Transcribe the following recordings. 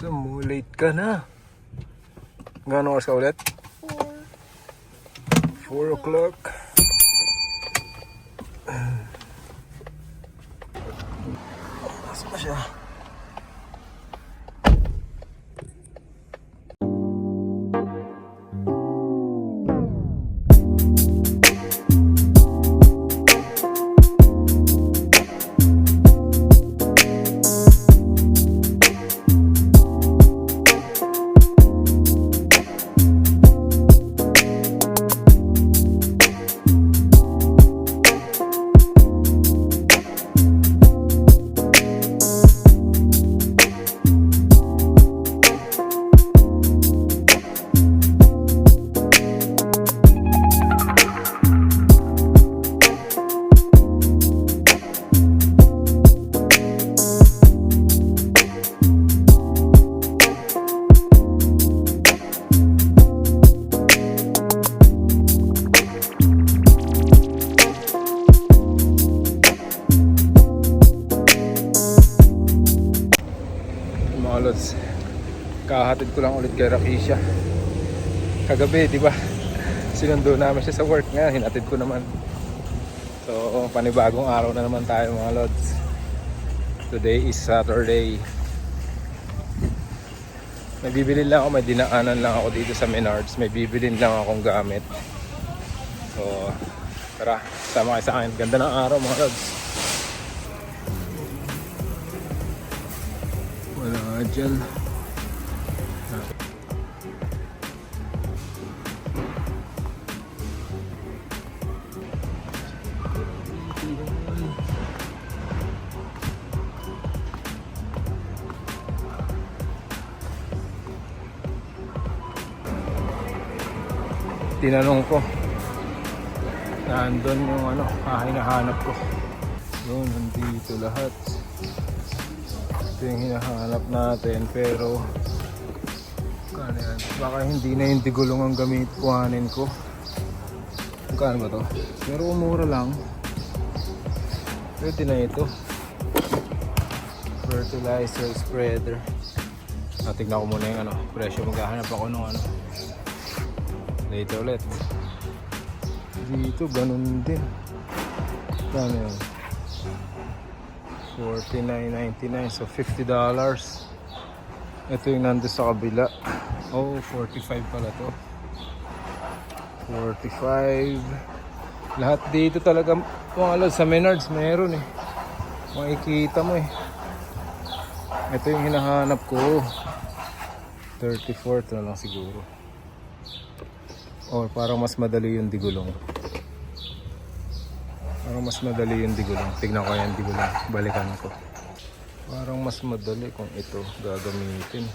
So, late ka na. Gano'ng oras ka ulit? 4 o'clock. Nasa pa siya? Kahatid ko lang ulit kay Rakisha kagabi, di ba? Sinundo namin siya sa work. Ngayon hinatid ko naman. So panibagong araw na naman tayo mga lods. Today is Saturday. May bibilin lang ako, may dinaanan lang ako dito sa Menards. May bibilin lang akong gamit. So tara, sama kayo sa akin. Ganda ng araw mga lods. Wala dyan. Tinanong ko, nandun yung hinahanap ko. Yun, nandito lahat. Ito yung hinahanap natin, pero kano yan? Baka hindi na yung digulong ang gamit kuhanin ko. Kano ba to? Pero umura lang. Pwede na ito. Fertilizer spreader. Tignan ko muna yung presyo. Maghahanap ako ng later ulit. Dito ganun din. Kano yun? $49.99, so $50. Ito yung nandun sa kabila. Oh, 45 pala to. 45. Lahat dito talaga mga lods sa Menards meron eh. Makikita mo eh. Ito yung hinahanap ko. 34 ito na lang siguro. Or parang mas madali yung digulong. Parang mas madali yung digulong. Tignan ko yung digulong. Balikan ko. Parang mas madali kung ito gagamitin.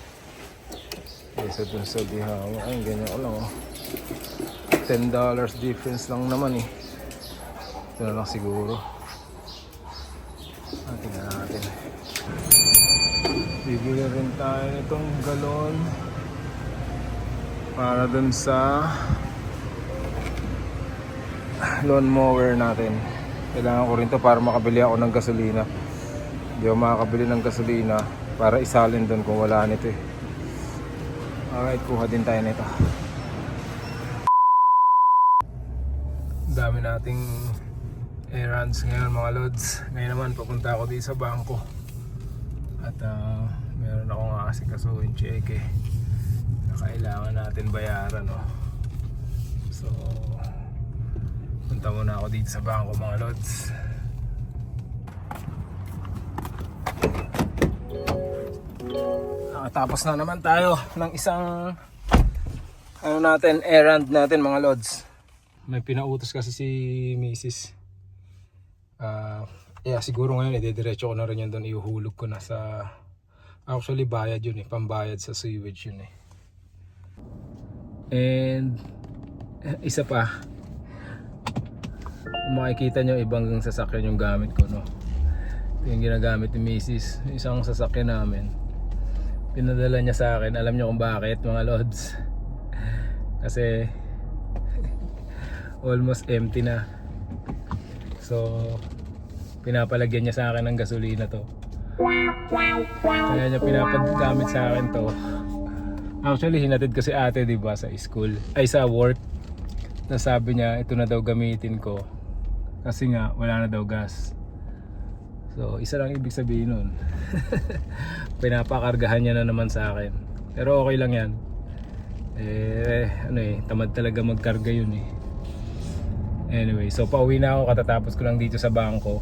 Kaysa dun sa dihawa. Ay, ganyan ko lang oh. $10 difference lang naman eh. Ito na lang siguro. Tingnan natin. Bibili rin tayo nitong galon. Para dun sa lawnmower natin. Kailangan ko rin to para makabili ako ng gasolina. Hindi ako makakabili ng gasolina para isalin doon kung wala nito eh. Alright, kuha din tayo nito. Dami nating errands ngayon mga lods. Ngayon naman papunta ako dito sa bangko. At meron akong asikasuhin cheque na kailangan natin bayaran no? So punta muna ako dito sa bangko mga lods. Tapos na naman tayo ng isang errand natin mga lods. May pinautos kasi si Mrs. Siguro ngayon idediretso ko na rin yun doon. Iuhulog ko na sa, actually bayad yun eh, pambayad sa sewage yun eh. And isa pa, makikita nyo ibang sasakyan yung gamit ko no. Ito yung ginagamit ni Mrs. Isang sasakyan namin, pinadala niya sa akin. Alam niyo kung bakit mga lods? Kasi almost empty na. So pinapalagyan niya sa akin ng gasolina to Kaya niya pinapagamit sa akin to. Actually, hinatid ko si ate, di ba, sa school. Ay, sa work. Nasabi niya, ito na daw gamitin ko. Kasi nga, wala na daw gas. So, isa lang ibig sabihin nun. Pinapakargahan niya na naman sa akin. Pero okay lang yan. Tamad talaga magkarga yun eh. Anyway, so pauwi na ako, katatapos ko lang dito sa bangko.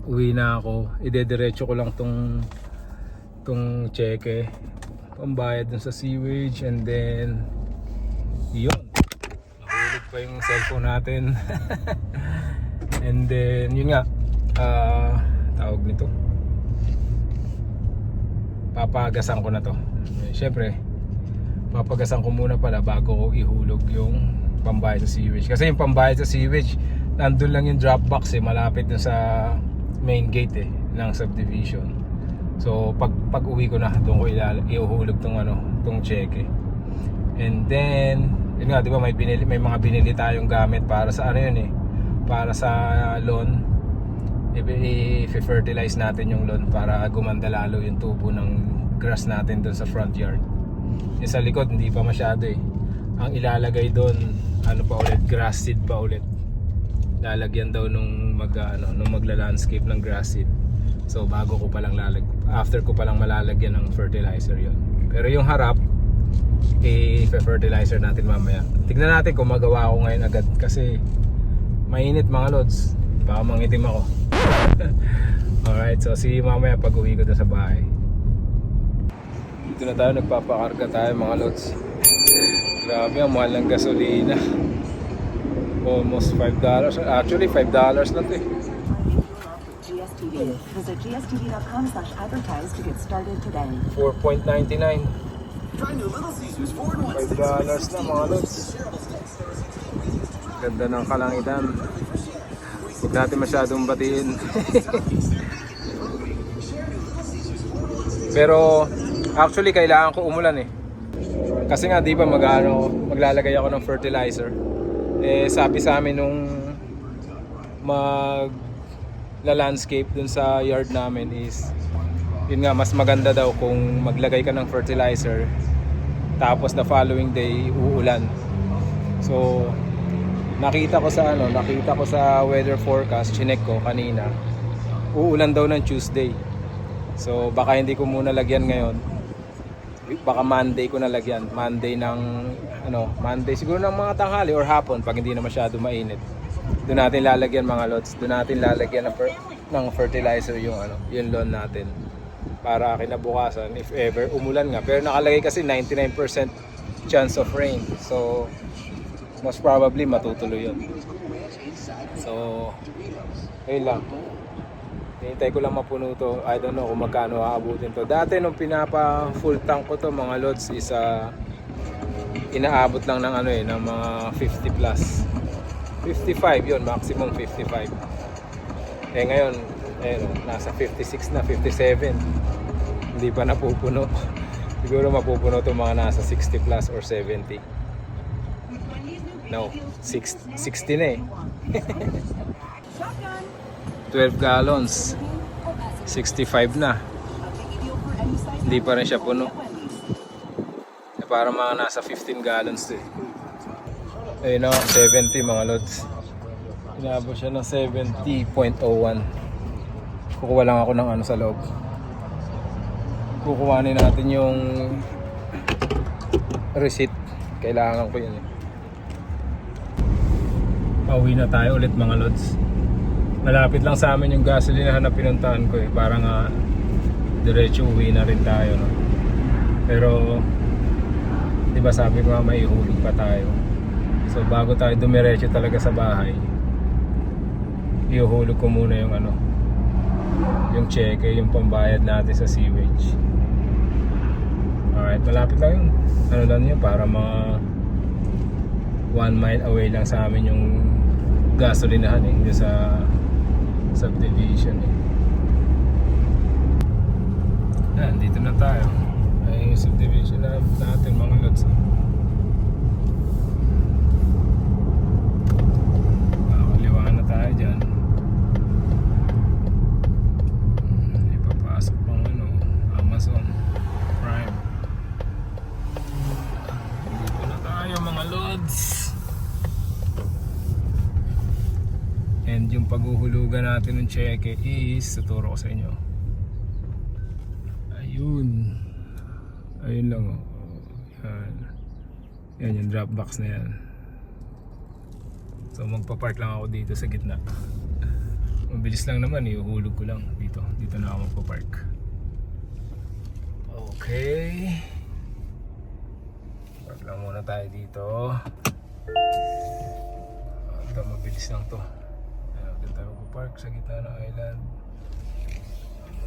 Uwi na ako, idediretso ko lang tong cheque, pambayad dun sa sewage, and then yun, nahulog pa yung cellphone natin. And then yun nga, tawag nito, papagasan ko na to. Syempre papagasan ko muna pala bago ko ihulog yung pambayad sa sewage, kasi yung pambayad sa sewage nandun lang yung drop box eh, malapit dun sa main gate eh ng subdivision. So pag uwi ko na doon ko ihuhulog tong cheque. And then yun nga, di ba, may mga binili tayong gamit para sa ano yun eh, para sa lawn. I-fertilize natin yung lawn para gumanda lalo yung tubo ng grass natin doon sa front yard. Yung sa likod hindi pa masyado eh. Ang ilalagay doon ano pa ulit, grass seed pa ulit. Lalagyan daw nung magla-landscape ng grass seed. So bago ko palang after ko palang malalagyan ng fertilizer yon. Pero yung harap i-fertilizer natin mamaya. Tignan natin kung magawa ko ngayon agad kasi mainit mga lods. Baka mangitim ako. Alright, so see you mamaya pag uwi ko doon sa bahay. Dito na tayo, nagpapakarga tayo mga lods. Grabe, ang mahal ng gasolina. Almost $5. Actually, $5 lang ito eh. GSTV. Visit gstv.com/advertise to get started today. 4.99. $5 na mga lods. Ganda ng kalangitan. Huwag natin masyadong batiin. Pero actually kailangan ko umulan eh. Kasi nga di ba maglalagay ako ng fertilizer. Sabi sa amin nung landscape dun sa yard namin is yun nga, mas maganda daw kung maglagay ka ng fertilizer tapos the following day uulan. So nakita ko sa weather forecast, chinek ko kanina, uulan daw ng Tuesday. So baka hindi ko muna lagyan ngayon, baka Monday ko na lagyan. Monday siguro ng mga tanghali or hapon pag hindi na masyado mainit. Doon natin lalagyan mga lots. Doon natin lalagyan ng fertilizer yung lawn natin. Para kinabukasan if ever umulan nga. Pero nakalagay kasi 99% chance of rain. So most probably matutuloy yun. So ayun lang. Hintay ko lang mapuno to. I don't know kung magkano aabutin to. Dati nung pinapa full tank ko to mga lods is inaabot lang ng ng mga 50 plus. 55 yun, maximum 55. Ngayon nasa 56 na, 57. Hindi pa napupuno. Siguro mapupuno to mga nasa 60 plus or 70. No, 60 na eh. 12 gallons, 65 na. Hindi pa rin siya puno. Para mga nasa 15 gallons eh. Ayun na, 70 mga lods. Inabot siya ng 70.01. Kukuha lang ako ng sa loob. Kukuhanin natin yung receipt. Kailangan ko yun eh. Pauwi na tayo ulit mga lods. Malapit lang sa amin yung gasolinahan na pinuntahan ko eh. Para nga diretso uwi na rin tayo, no? Pero diba sabi ko nga may ihulog pa tayo. So bago tayo dumiretso talaga sa bahay, ihulog ko muna yung yung cheque, yung pambayad natin sa sewage. Alright, malapit lang yun. Lang yun, para mga 1 mile away lang sa amin yung gasolinahan eh, yung sa subdivision eh. Yan, dito na tayo. Ay, subdivision na natin mga lods. Makakaliwaan na tayo dyan. yung paghuhulugan natin ng cheque is tuturo ko sa inyo. Ayun. Ayun lang oh. Yan. Yan yung drop box na yan. So magpa-park lang ako dito sa gitna. Mabilis lang naman, iuhulog ko lang dito. Dito na ako magpa-park. Okay. Park lang muna tayo dito. Ito mabilis lang to. Ayan, dito tayo magpa-park sa gitna ng island.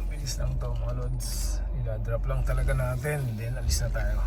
Mabilis lang to mga lods. Ila-drop lang talaga natin. Then alis na tayo.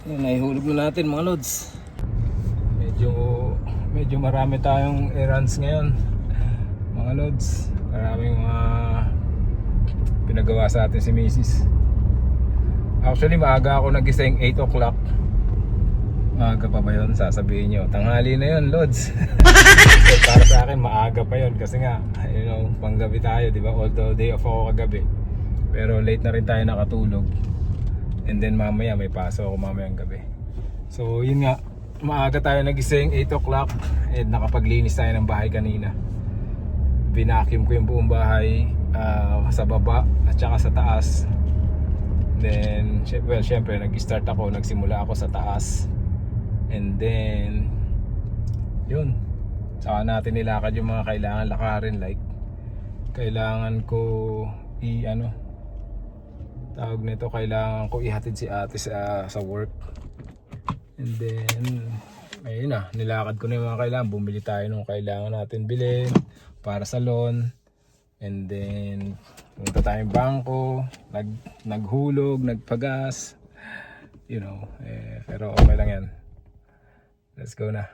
Yan, naihulog na natin mga lods. Medyo marami tayong errands ngayon mga lods. Maraming mga pinagawa sa atin si Mrs. Actually maaga ako nagising 8 o'clock. Maaga pa ba yun? Sasabihin nyo tanghali na yun lods. So, para sa akin maaga pa yun kasi nga you know, panggabi tayo diba? Although day off ako kagabi, pero late na rin tayo nakatulog. And then mamaya may pasok ako mamayang gabi. So yun nga, maaga tayo nagising 8 o'clock. And nakapaglinis tayo ng bahay kanina. Binacuum ko yung buong bahay sa baba at saka sa taas. Then well, syempre nag-start ako, nagsimula ako sa taas. And then yun, saka natin nilakad yung mga kailangan lakarin. Like kailangan ko tawag nito, kailangan ko ihatid si ate sa work. And then ayun na, nilakad ko na yung mga kailangan. Bumili tayo ng kailangan natin bilhin para sa loan. And then punta tayong bangko, naghulog, nagpagas, you know, pero okay lang yan. Let's go na.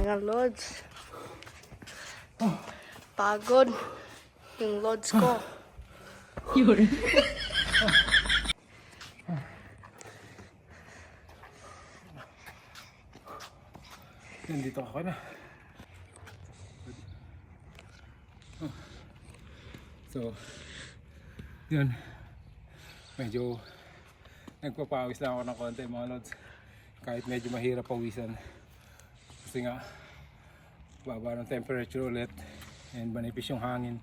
Mga lods. Pagod. Yung lods ko. Nandito ako na. So, yun. Medyo nagpapawis lang ako ng konti mga lods. Kahit medyo mahirap pawisan. Kasi nga, baba ng temperature ulit. And manipis yung hangin.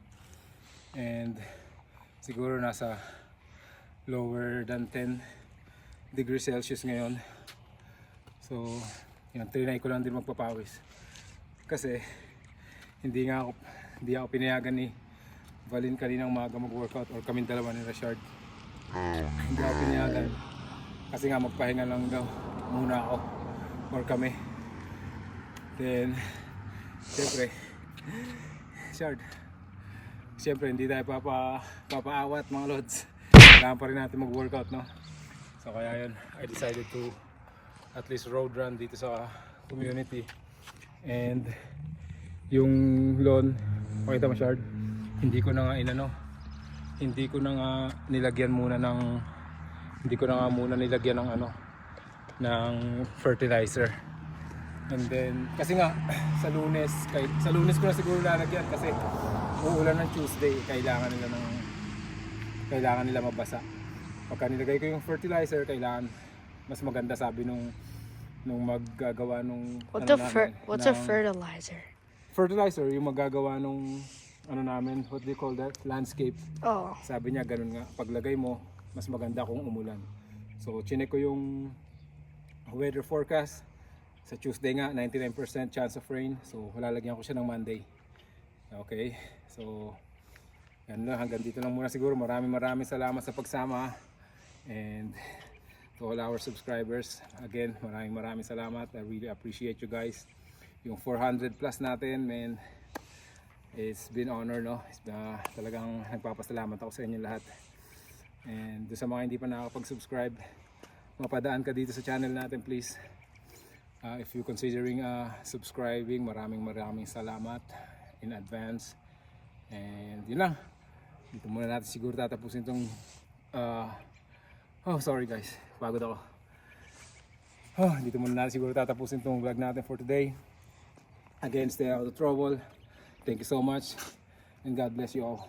And siguro nasa lower than 10 degrees Celsius ngayon. So, yun, trinay ko lang din magpapawis. Kasi, hindi ako pinayagan ni Valin kaninang umaga mag-workout or kaming dalawa ni Rashard. Hindi ako pinayagan. Kasi nga magpahinga lang daw muna ako or kami. Then, siyempre, siyempre hindi tayo papaawat mga lods. Kailangan pa rin natin mag-workout, no? So kaya yun, I decided to at least road run dito sa community. And yung lawn, pakita mo Shard, hindi ko na nga hindi ko na nga nilagyan muna ng fertilizer. And then kasi nga sa Lunes ko na siguro lalagyan kasi uulan ng Tuesday, kailangan nila mabasa. Pagka nilagay ko yung fertilizer, kailangan mas maganda, sabi nung maggagawa nung What's a fertilizer? Fertilizer yung maggagawa nung namin, what do you call that? Landscape. Oh. Sabi niya ganun nga, paglagay mo mas maganda kung umulan. So chinek ko yung weather forecast. Sa Tuesday nga, 99% chance of rain. So, lalagyan ko siya ng Monday. Okay. So, yan lang. Hanggang dito lang muna siguro. Maraming salamat sa pagsama. And to all our subscribers, again, maraming salamat. I really appreciate you guys. Yung 400 plus natin, man, it's been honor, no? Talagang nagpapasalamat ako sa inyo lahat. And doon sa mga hindi pa nakakapag-subscribe, mapadaan ka dito sa channel natin, please. If you're considering subscribing, maraming salamat in advance. And yun lang. Dito muna natin siguro tatapusin itong sorry guys, pagod ako. Dito muna natin siguro tatapusin itong vlog natin for today. Again, stay out of trouble. Thank you so much and God bless you all.